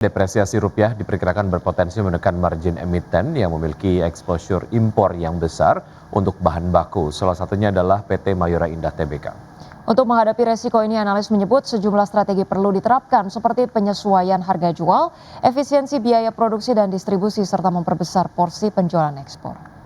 Depresiasi rupiah diperkirakan berpotensi menekan margin emiten yang memiliki exposure impor yang besar untuk bahan baku. Salah satunya adalah PT Mayora Indah Tbk. Untuk menghadapi resiko ini, analis menyebut sejumlah strategi perlu diterapkan seperti penyesuaian harga jual, efisiensi biaya produksi dan distribusi, serta memperbesar porsi penjualan ekspor.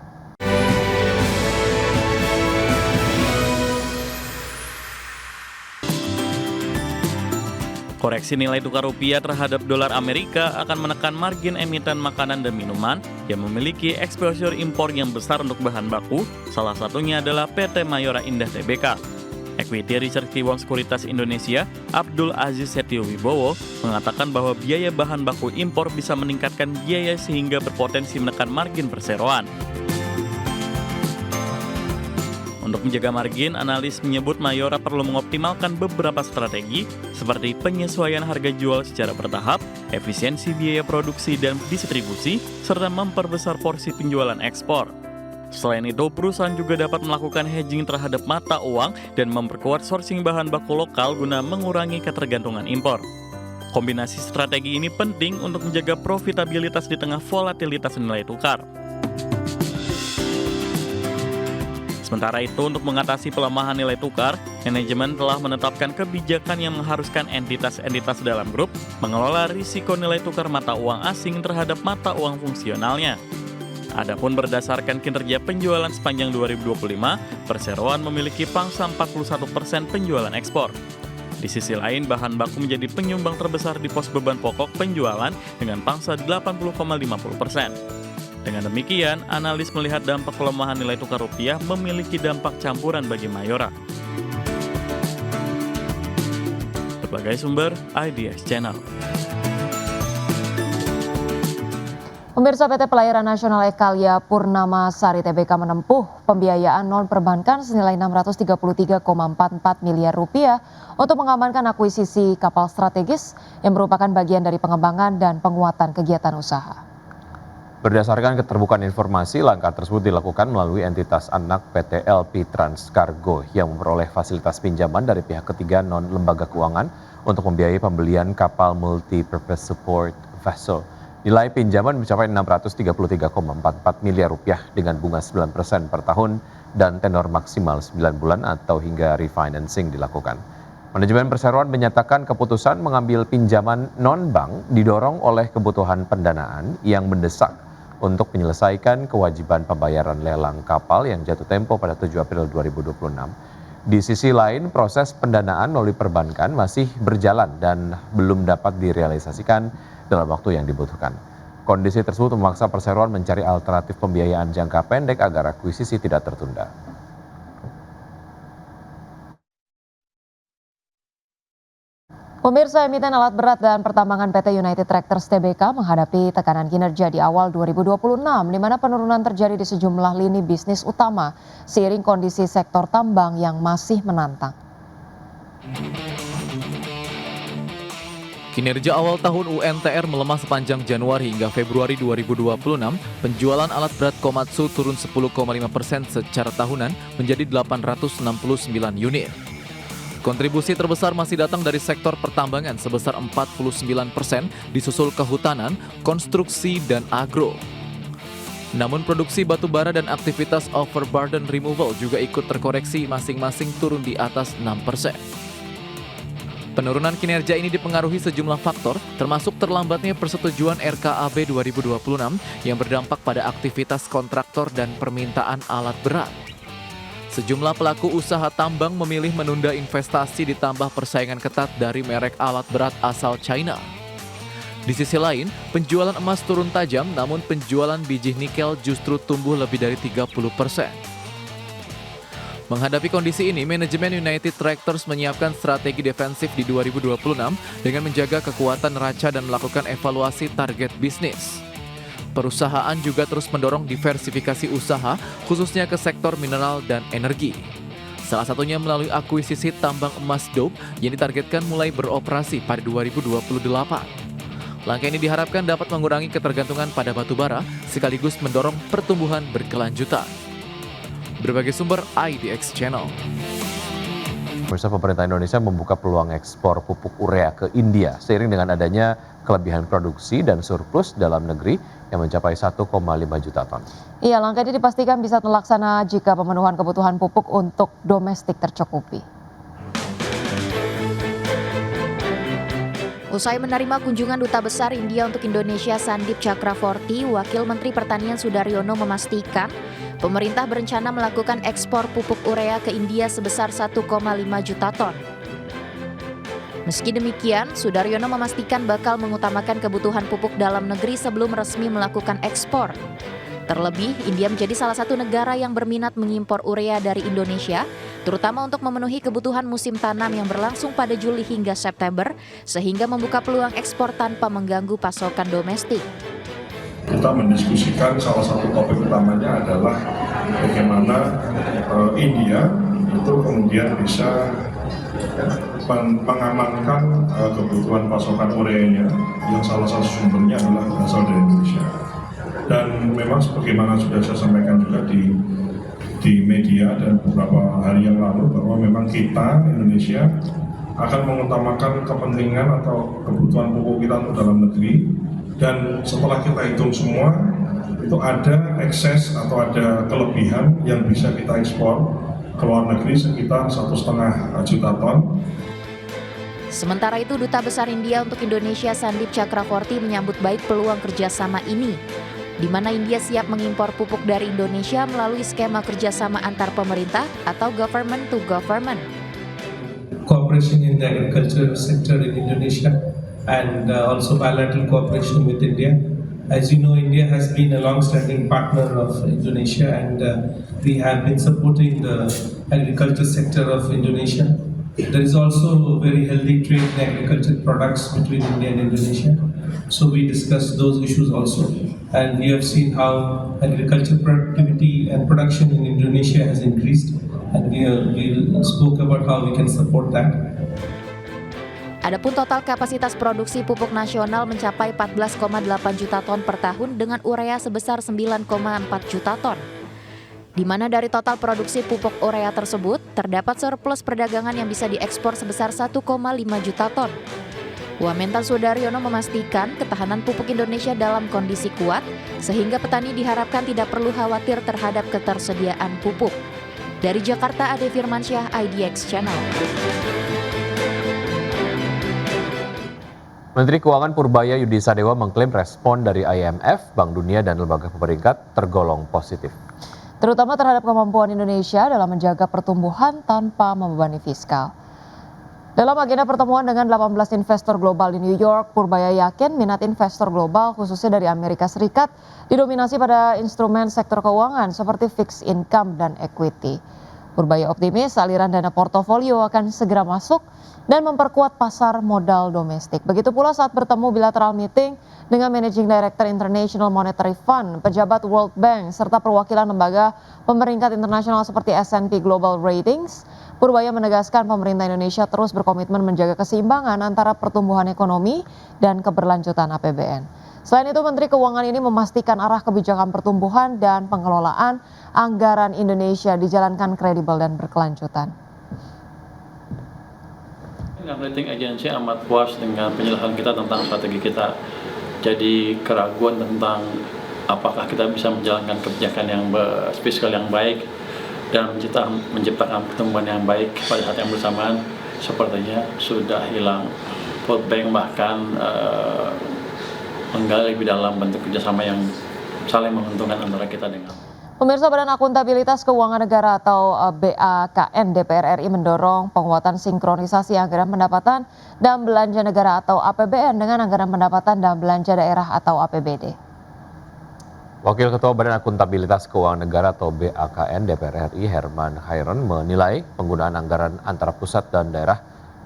Koreksi nilai tukar rupiah terhadap dolar Amerika akan menekan margin emiten makanan dan minuman yang memiliki exposure impor yang besar untuk bahan baku, salah satunya adalah PT Mayora Indah Tbk. Equity Research Tiwong Sekuritas Indonesia, Abdul Aziz Setio Wibowo, mengatakan bahwa biaya bahan baku impor bisa meningkatkan biaya sehingga berpotensi menekan margin perseroan. Untuk menjaga margin, analis menyebut Mayora perlu mengoptimalkan beberapa strategi seperti penyesuaian harga jual secara bertahap, efisiensi biaya produksi dan distribusi, serta memperbesar porsi penjualan ekspor. Selain itu, perusahaan juga dapat melakukan hedging terhadap mata uang dan memperkuat sourcing bahan baku lokal guna mengurangi ketergantungan impor. Kombinasi strategi ini penting untuk menjaga profitabilitas di tengah volatilitas nilai tukar. Sementara itu, untuk mengatasi pelemahan nilai tukar, manajemen telah menetapkan kebijakan yang mengharuskan entitas-entitas dalam grup mengelola risiko nilai tukar mata uang asing terhadap mata uang fungsionalnya. Adapun berdasarkan kinerja penjualan sepanjang 2025, perseroan memiliki pangsa 41% penjualan ekspor. Di sisi lain, bahan baku menjadi penyumbang terbesar di pos beban pokok penjualan dengan pangsa 80,50%. Dengan demikian, analis melihat dampak pelemahan nilai tukar rupiah memiliki dampak campuran bagi Mayora. Berbagai sumber, IDX Channel. Pemirsa, PT Pelayaran Nasional Ekalia Purnama Sari Tbk menempuh pembiayaan non-perbankan senilai Rp633,44 miliar untuk mengamankan akuisisi kapal strategis yang merupakan bagian dari pengembangan dan penguatan kegiatan usaha. Berdasarkan keterbukaan informasi, langkah tersebut dilakukan melalui entitas anak PT LP Transcargo yang memperoleh fasilitas pinjaman dari pihak ketiga non-lembaga keuangan untuk membiayai pembelian kapal multi-purpose support vessel. Nilai pinjaman mencapai Rp633,44 miliar dengan bunga 9% per tahun dan tenor maksimal 9 bulan atau hingga refinancing dilakukan. Manajemen perseroan menyatakan keputusan mengambil pinjaman non-bank didorong oleh kebutuhan pendanaan yang mendesak untuk menyelesaikan kewajiban pembayaran lelang kapal yang jatuh tempo pada 7 April 2026. Di sisi lain, proses pendanaan melalui perbankan masih berjalan dan belum dapat direalisasikan dalam waktu yang dibutuhkan. Kondisi tersebut memaksa perseroan mencari alternatif pembiayaan jangka pendek agar akuisisi tidak tertunda. Pemirsa, emiten alat berat dan pertambangan PT United Tractors Tbk menghadapi tekanan kinerja di awal 2026, di mana penurunan terjadi di sejumlah lini bisnis utama, seiring kondisi sektor tambang yang masih menantang. Kinerja awal tahun UNTR melemah sepanjang Januari hingga Februari 2026, penjualan alat berat Komatsu turun 10,5% secara tahunan menjadi 869 unit. Kontribusi terbesar masih datang dari sektor pertambangan sebesar 49%, disusul kehutanan, konstruksi, dan agro. Namun produksi batu bara dan aktivitas overburden removal juga ikut terkoreksi, masing-masing turun di atas 6%. Penurunan kinerja ini dipengaruhi sejumlah faktor, termasuk terlambatnya persetujuan RKAB 2026 yang berdampak pada aktivitas kontraktor dan permintaan alat berat. Sejumlah pelaku usaha tambang memilih menunda investasi ditambah persaingan ketat dari merek alat berat asal China. Di sisi lain, penjualan emas turun tajam, namun penjualan biji nikel justru tumbuh lebih dari 30%. Menghadapi kondisi ini, manajemen United Tractors menyiapkan strategi defensif di 2026 dengan menjaga kekuatan neraca dan melakukan evaluasi target bisnis. Perusahaan juga terus mendorong diversifikasi usaha, khususnya ke sektor mineral dan energi. Salah satunya melalui akuisisi tambang emas Dope yang ditargetkan mulai beroperasi pada 2028. Langkah ini diharapkan dapat mengurangi ketergantungan pada batu bara, sekaligus mendorong pertumbuhan berkelanjutan. Berbagai sumber, IDX Channel. Pemirsa, pemerintah Indonesia membuka peluang ekspor pupuk urea ke India seiring dengan adanya kelebihan produksi dan surplus dalam negeri yang mencapai 1,5 juta ton. Iya, langkah ini dipastikan bisa terlaksana jika pemenuhan kebutuhan pupuk untuk domestik tercukupi. Usai menerima kunjungan Duta Besar India untuk Indonesia Sandip Chakravorty, Wakil Menteri Pertanian Sudaryono memastikan pemerintah berencana melakukan ekspor pupuk urea ke India sebesar 1,5 juta ton. Meski demikian, Sudaryono memastikan bakal mengutamakan kebutuhan pupuk dalam negeri sebelum resmi melakukan ekspor. Terlebih, India menjadi salah satu negara yang berminat mengimpor urea dari Indonesia, terutama untuk memenuhi kebutuhan musim tanam yang berlangsung pada Juli hingga September, sehingga membuka peluang ekspor tanpa mengganggu pasokan domestik. Kita mendiskusikan salah satu topik utamanya adalah bagaimana India itu kemudian bisa mengamankan kebutuhan pasokan ureanya yang salah satu sumbernya adalah berasal dari Indonesia. Dan memang sebagaimana sudah saya sampaikan juga di media dan beberapa hari yang lalu bahwa memang kita Indonesia akan mengutamakan kepentingan atau kebutuhan pupuk kita untuk dalam negeri, dan setelah kita hitung semua itu ada ekses atau ada kelebihan yang bisa kita ekspor ke luar negeri sekitar 1,5 juta ton. Sementara itu, Duta Besar India untuk Indonesia Sandip Chakravorty menyambut baik peluang kerjasama ini, di mana India siap mengimpor pupuk dari Indonesia melalui skema kerjasama antar pemerintah atau government to government. Cooperation in the agriculture sector in Indonesia and also bilateral cooperation with India. As you know, India has been a long-standing partner of Indonesia, and we have been supporting the agriculture sector of Indonesia. There is also a very healthy trade in agriculture products between India and Indonesia. So we discussed those issues also, and we have seen how agriculture productivity and production in Indonesia has increased, and we spoke about how we can support that. Adapun total kapasitas produksi pupuk nasional mencapai 14,8 juta ton per tahun dengan urea sebesar 9,4 juta ton. Di mana dari total produksi pupuk urea tersebut, terdapat surplus perdagangan yang bisa diekspor sebesar 1,5 juta ton. Wamentan Sudaryono memastikan ketahanan pupuk Indonesia dalam kondisi kuat, sehingga petani diharapkan tidak perlu khawatir terhadap ketersediaan pupuk. Dari Jakarta, Ade Firmansyah, IDX Channel. Menteri Keuangan Purbaya Yudi Sadewa mengklaim respon dari IMF, Bank Dunia, dan lembaga pemeringkat tergolong positif. Terutama terhadap kemampuan Indonesia dalam menjaga pertumbuhan tanpa membebani fiskal. Dalam agenda pertemuan dengan 18 investor global di New York, Purbaya yakin minat investor global khususnya dari Amerika Serikat didominasi pada instrumen sektor keuangan seperti fixed income dan equity. Purbaya optimis aliran dana portofolio akan segera masuk dan memperkuat pasar modal domestik. Begitu pula saat bertemu bilateral meeting dengan Managing Director International Monetary Fund, pejabat World Bank, serta perwakilan lembaga pemeringkat internasional seperti S&P Global Ratings. Purbaya menegaskan pemerintah Indonesia terus berkomitmen menjaga keseimbangan antara pertumbuhan ekonomi dan keberlanjutan APBN. Selain itu, Menteri Keuangan ini memastikan arah kebijakan pertumbuhan dan pengelolaan anggaran Indonesia dijalankan kredibel dan berkelanjutan. Rating agensi amat puas dengan penjelasan kita tentang strategi kita. Jadi keraguan tentang apakah kita bisa menjalankan kebijakan yang fiskal yang baik dan menciptakan pertumbuhan yang baik pada saat yang bersamaan sepertinya sudah hilang. World Bank bahkan menggali lebih dalam bentuk kerjasama yang saling menguntungkan antara kita dengan. Pemirsa, Badan Akuntabilitas Keuangan Negara atau BAKN DPR RI mendorong penguatan sinkronisasi anggaran pendapatan dan belanja negara atau APBN dengan anggaran pendapatan dan belanja daerah atau APBD. Wakil Ketua Badan Akuntabilitas Keuangan Negara atau BAKN DPR RI Herman Khairon menilai penggunaan anggaran antara pusat dan daerah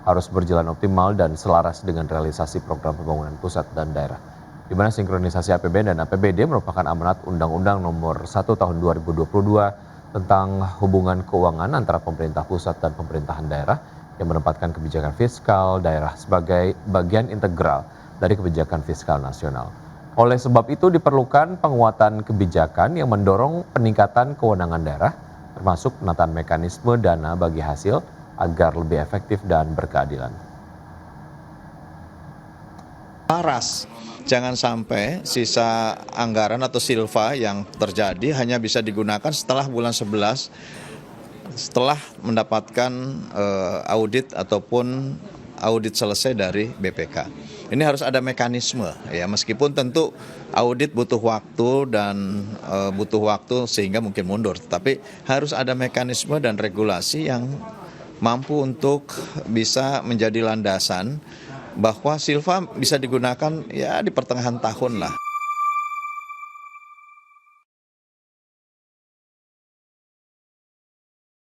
harus berjalan optimal dan selaras dengan realisasi program pembangunan pusat dan daerah, di mana sinkronisasi APBN dan APBD merupakan amanat Undang-Undang Nomor 1 Tahun 2022 tentang hubungan keuangan antara pemerintah pusat dan pemerintahan daerah yang menempatkan kebijakan fiskal daerah sebagai bagian integral dari kebijakan fiskal nasional. Oleh sebab itu diperlukan penguatan kebijakan yang mendorong peningkatan kewenangan daerah, termasuk penataan mekanisme dana bagi hasil agar lebih efektif dan berkeadilan. Laras, jangan sampai sisa anggaran atau silva yang terjadi hanya bisa digunakan setelah bulan 11, setelah mendapatkan audit ataupun audit selesai dari BPK. Ini harus ada mekanisme, ya, meskipun tentu audit butuh waktu dan butuh waktu sehingga mungkin mundur, tapi harus ada mekanisme dan regulasi yang mampu untuk bisa menjadi landasan bahwa silva bisa digunakan ya di pertengahan tahun lah.